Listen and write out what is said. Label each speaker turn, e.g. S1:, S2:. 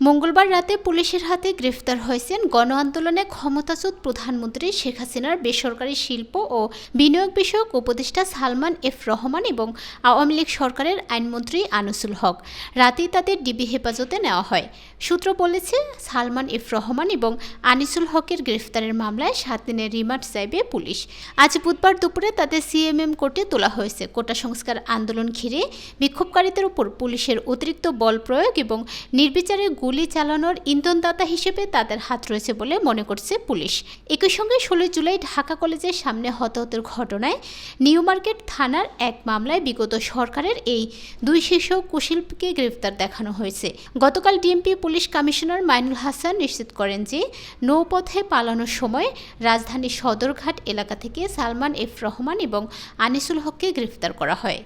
S1: মঙ্গলবার রাতে পুলিশের হাতে গ্রেফতার হয়েছেন গণ আন্দোলনে ক্ষমতাচ্যুত প্রধানমন্ত্রী শেখ হাসিনার বেসরকারি শিল্প ও বিনিয়োগ বিষয়ক উপদেষ্টা সালমান এফ রহমান এবং আওয়ামী লীগ সরকারের আইনমন্ত্রী আনিসুল হক। রাতেই তাদের ডিবি হেফাজতে নেওয়া হয়। সূত্র বলেছে, সালমান এফ রহমান এবং আনিসুল হকের গ্রেফতারের মামলায় 7 দিনের রিমান্ড চাইবে পুলিশ। আজ বুধবার দুপুরে তাদের সিএমএম কোর্টে তোলা হয়েছে। কোটা সংস্কার আন্দোলন ঘিরে বিক্ষোভকারীদের উপর পুলিশের অতিরিক্ত বল প্রয়োগ এবং নির্বিচারে গুলি চালানোর ইন্ধনদাতা হিসেবে তাদের হাত রয়েছে বলে মনে করছে পুলিশ। একই সঙ্গে 16 জুলাই ঢাকা কলেজের সামনে হতাহতের ঘটনায় নিউ মার্কেট থানার এক মামলায় বিগত সরকারের এই 2 শীর্ষ কুশীলকে গ্রেফতার দেখানো হয়েছে। গতকাল DMP police commissioner Mainul Hasan নিশ্চিত করেন যে নৌপথে পালানোর সময় রাজধানীর সদরঘাট এলাকা থেকে সালমান এফ রহমান এবং আনিসুল হককে গ্রেফতার করা হয়।